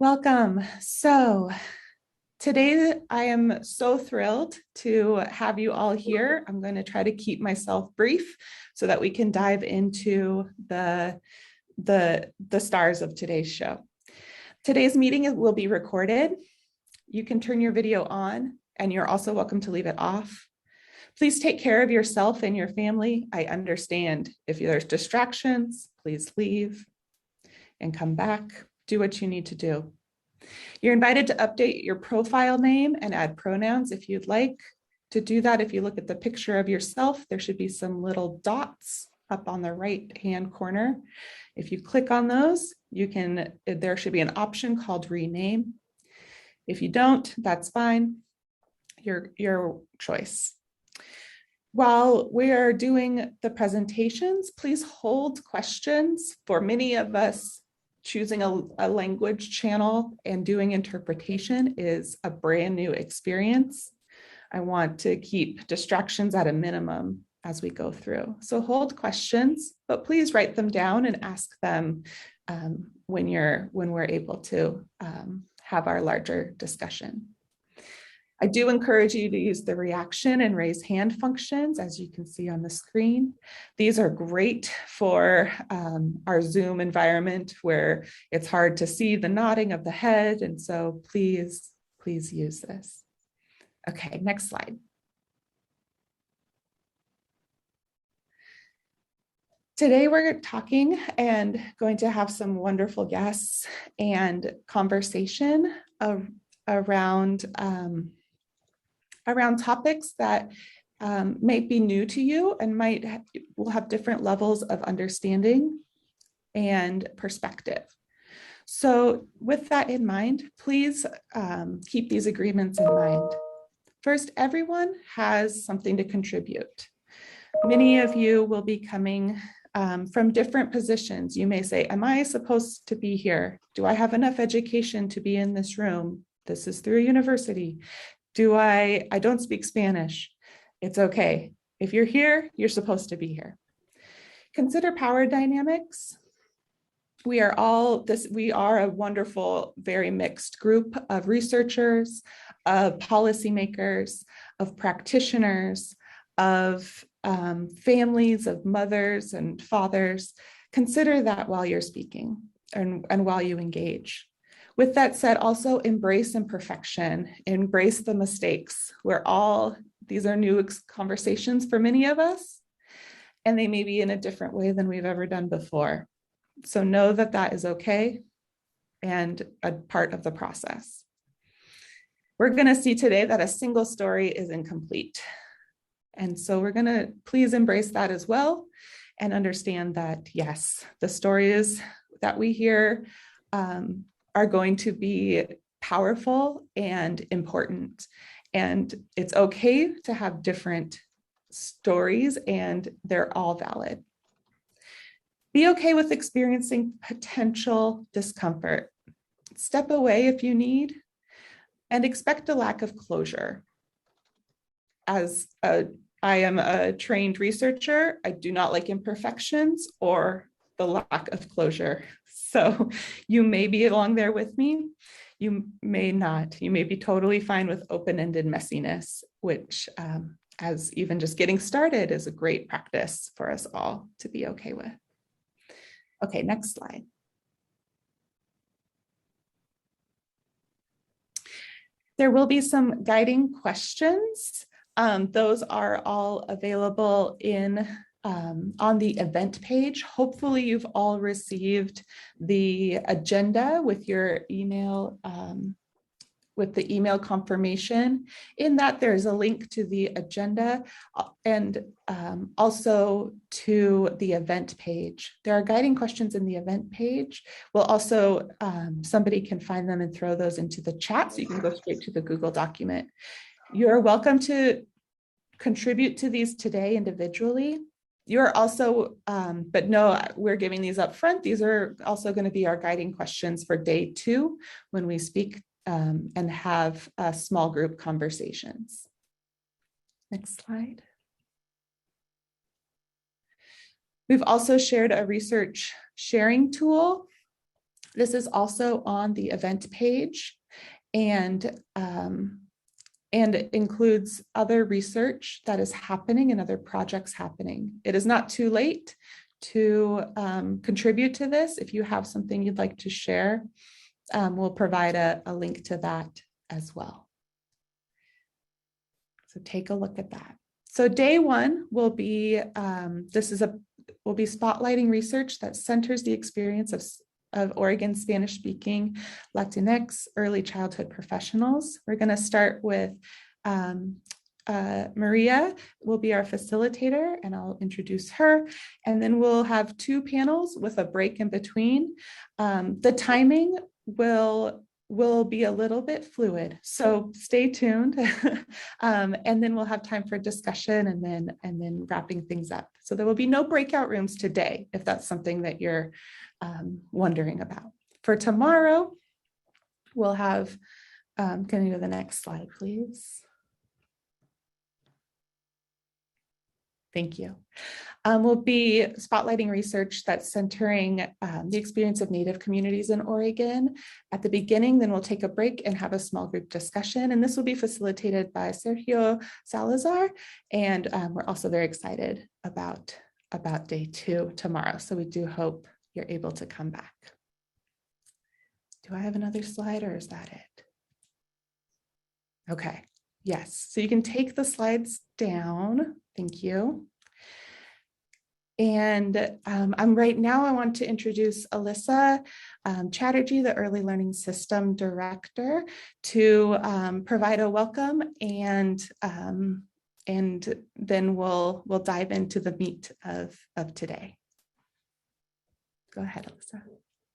Welcome. So today I am so thrilled to have you all here. I'm going to try to keep myself brief so that we can dive into the stars of today's show. Today's meeting will be recorded. You can turn your video on, and you're also welcome to leave it off. Please take care of yourself and your family. I understand if there's distractions, please leave and come back. Do what you need to do. You're invited to update your profile name and add pronouns if you'd like. To do that, if you look at the picture of yourself, there should be some little dots up on the right-hand corner. If you click on those, there should be an option called rename. If you don't, that's fine. Your choice. While we are doing the presentations, please hold questions. For many of us, choosing a language channel and doing interpretation is a brand new experience. I want to keep distractions at a minimum as we go through. So hold questions, but please write them down and ask them when we're able to have our larger discussion. I do encourage you to use the reaction and raise hand functions, as you can see on the screen. These are great for our Zoom environment where it's hard to see the nodding of the head. And so please use this. Okay, next slide. Today we're talking and going to have some wonderful guests and conversation around topics that may be new to you and will have different levels of understanding and perspective. So with that in mind, please keep these agreements in mind. First, everyone has something to contribute. Many of you will be coming from different positions. You may say, am I supposed to be here? Do I have enough education to be in this room? This is through a university. I don't speak Spanish. It's okay. If you're here, you're supposed to be here. Consider power dynamics. We are a wonderful, very mixed group of researchers, of policymakers, of practitioners, of families, of mothers and fathers. Consider that while you're speaking and while you engage. With that said, also embrace imperfection, embrace the mistakes. These are new conversations for many of us, and they may be in a different way than we've ever done before. So know that that is okay and a part of the process. We're going to see today that a single story is incomplete. And so we're going to please embrace that as well and understand that, yes, the stories that we hear are going to be powerful and important. And it's okay to have different stories, and they're all valid. Be okay with experiencing potential discomfort. Step away if you need, and expect a lack of closure. I am a trained researcher, I do not like imperfections or the lack of closure. So you may be along there with me, you may not. You may be totally fine with open-ended messiness, which as even just getting started is a great practice for us all to be okay with. Okay, next slide. There will be some guiding questions. Those are all available on the event page. Hopefully you've all received the agenda with your email, with the email confirmation. In that, there's a link to the agenda and also to the event page. There are guiding questions in the event page. We'll also, somebody can find them and throw those into the chat, so you can go straight to the Google document. You're welcome to contribute to these today individually. You're also, but no, we're giving these up front. These are also going to be our guiding questions for day 2 when we speak and have small group conversations. Next slide. We've also shared a research sharing tool This is also on the event page, and includes other research that is happening and other projects happening. It is not too late to contribute to this. If you have something you'd like to share, we'll provide a link to that as well. So take a look at that. So day one will be, will be spotlighting research that centers the experience of Oregon Spanish-speaking Latinx early childhood professionals. We're going to start with Maria will be our facilitator, and I'll introduce her. And then we'll have two panels with a break in between. The timing will be a little bit fluid, so stay tuned. And then we'll have time for discussion and then wrapping things up. So there will be no breakout rooms today, if that's something that you're wondering about. For tomorrow, we'll have, can you go to the next slide, please? Thank you. We'll be spotlighting research that's centering the experience of Native communities in Oregon at the beginning. Then we'll take a break and have a small group discussion. And this will be facilitated by Sergio Salazar. And we're also very excited about day two tomorrow. So we do hope you're able to come back. Do I have another slide, or is that it? Okay, yes. So you can take the slides down. Thank you. And right now I want to introduce Alyssa Chatterjee, the Early Learning System Director, to provide a welcome, and then we'll dive into the meat of today. Go ahead, Alyssa.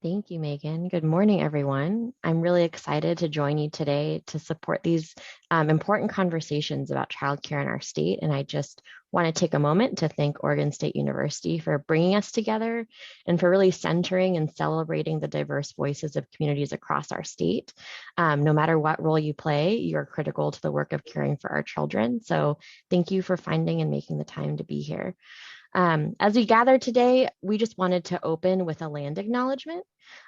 Thank you, Megan. Good morning, everyone. I'm really excited to join you today to support these important conversations about childcare in our state. And I just want to take a moment to thank Oregon State University for bringing us together and for really centering and celebrating the diverse voices of communities across our state. No matter what role you play, you're critical to the work of caring for our children. So thank you for finding and making the time to be here. As we gather today, we just wanted to open with a land acknowledgement.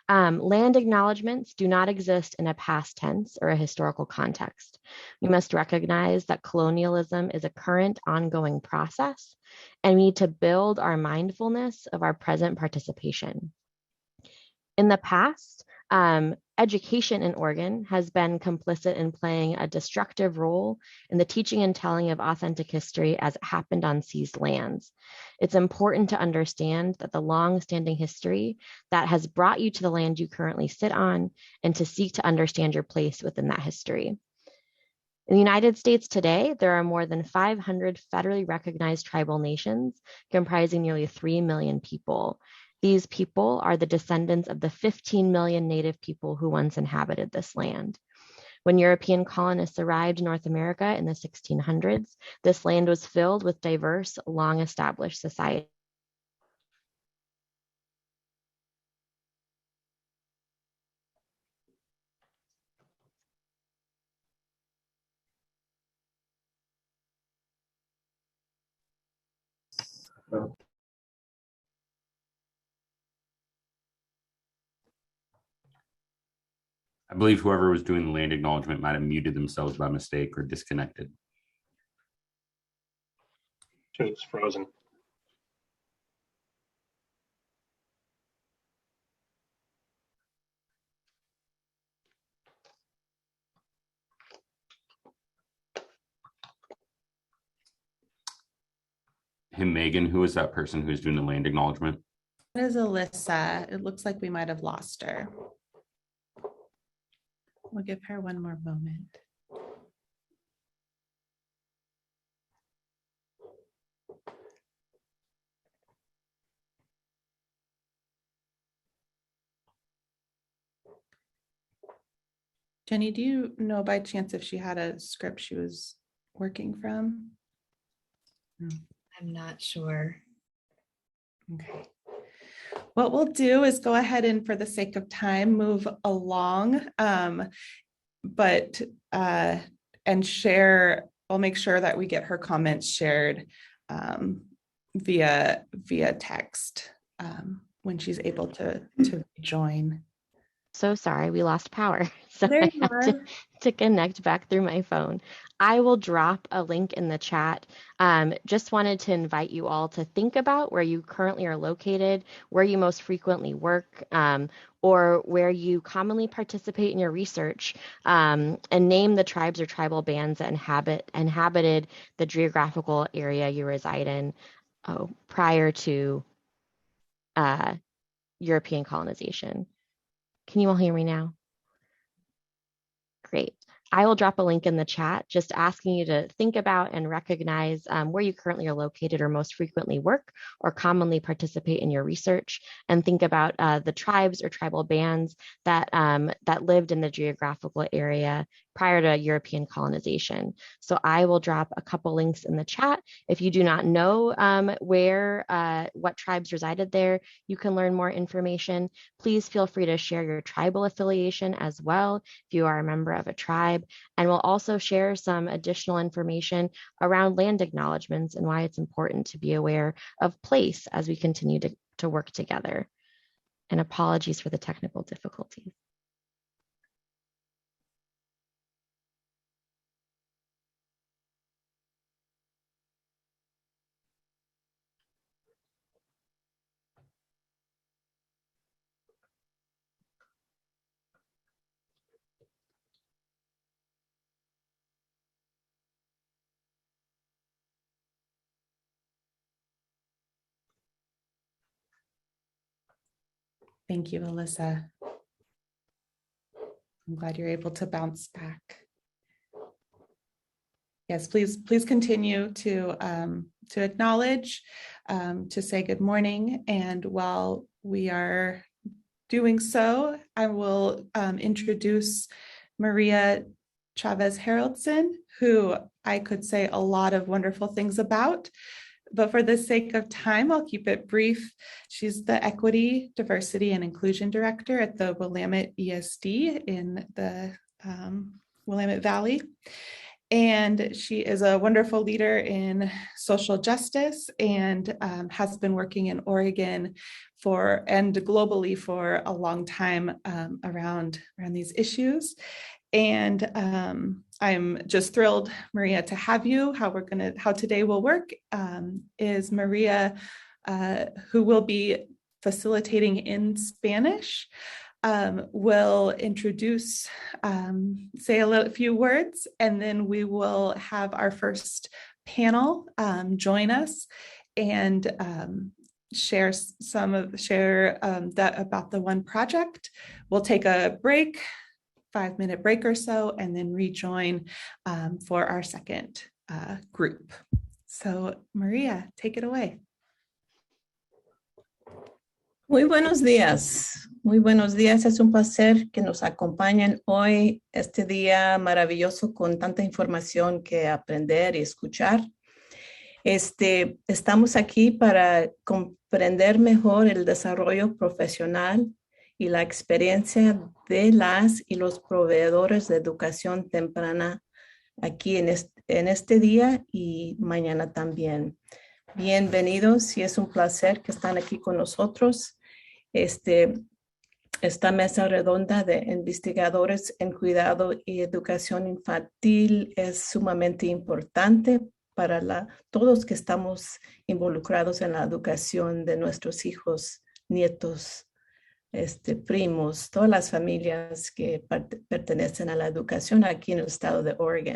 Land acknowledgements do not exist in a past tense or a historical context. We must recognize that colonialism is a current, ongoing process, and we need to build our mindfulness of our present participation. In the past, education in Oregon has been complicit in playing a destructive role in the teaching and telling of authentic history as it happened on seized lands. It's important to understand that the long-standing history that has brought you to the land you currently sit on, and to seek to understand your place within that history. In the United States today, there are more than 500 federally recognized tribal nations comprising nearly 3 million people. These people are the descendants of the 15 million Native people who once inhabited this land. When European colonists arrived in North America in the 1600s, this land was filled with diverse, long-established societies. I believe whoever was doing the land acknowledgement might have muted themselves by mistake or disconnected. It's frozen. Hey, Megan, who is that person who's doing the land acknowledgement? It is Alyssa. It looks like we might have lost her. We'll give her one more moment. Jenny, do you know by chance if she had a script she was working from? I'm not sure. Okay. What we'll do is go ahead and, for the sake of time, move along, and share. I'll make sure that we get her comments shared via text when she's able to join. So sorry, we lost power. So There I you had are. to connect back through my phone. I will drop a link in the chat. Just wanted to invite you all to think about where you currently are located, where you most frequently work, or where you commonly participate in your research, and name the tribes or tribal bands that inhabited the geographical area you reside in prior to European colonization. Can you all hear me now? Great. I will drop a link in the chat just asking you to think about and recognize where you currently are located or most frequently work or commonly participate in your research, and think about the tribes or tribal bands that, that lived in the geographical area prior to European colonization. So I will drop a couple links in the chat. If you do not know what tribes resided there, you can learn more information. Please feel free to share your tribal affiliation as well if you are a member of a tribe. And we'll also share some additional information around land acknowledgements and why it's important to be aware of place as we continue to work together. And apologies for the technical difficulties. Thank you, Alyssa. I'm glad you're able to bounce back. Yes, please continue to acknowledge, to say good morning. And while we are doing so, I will introduce Maria Chavez-Haroldson, who I could say a lot of wonderful things about. But for the sake of time, I'll keep it brief. She's the Equity, Diversity, and Inclusion Director at the Willamette ESD in the Willamette Valley. And she is a wonderful leader in social justice and has been working in Oregon and globally for a long time around these issues. And I'm just thrilled, Maria, to have you. How today will work is Maria, who will be facilitating in Spanish, will introduce, say a few words, and then we will have our first panel join us and share that about the one project. We'll take a break, 5-minute break or so, and then rejoin for our second group. So Maria, take it away. Muy buenos días. Muy buenos días. Es un placer que nos acompañen hoy, este día maravilloso con tanta información que aprender y escuchar. Estamos aquí para comprender mejor el desarrollo profesional y la experiencia de las y los proveedores de educación temprana aquí en este día y mañana también. Bienvenidos y es un placer que están aquí con nosotros. Esta mesa redonda de investigadores en cuidado y educación infantil es sumamente importante para todos que estamos involucrados en la educación de nuestros hijos, nietos, primos, todas las familias que pertenecen a la educación aquí en el estado de Oregon.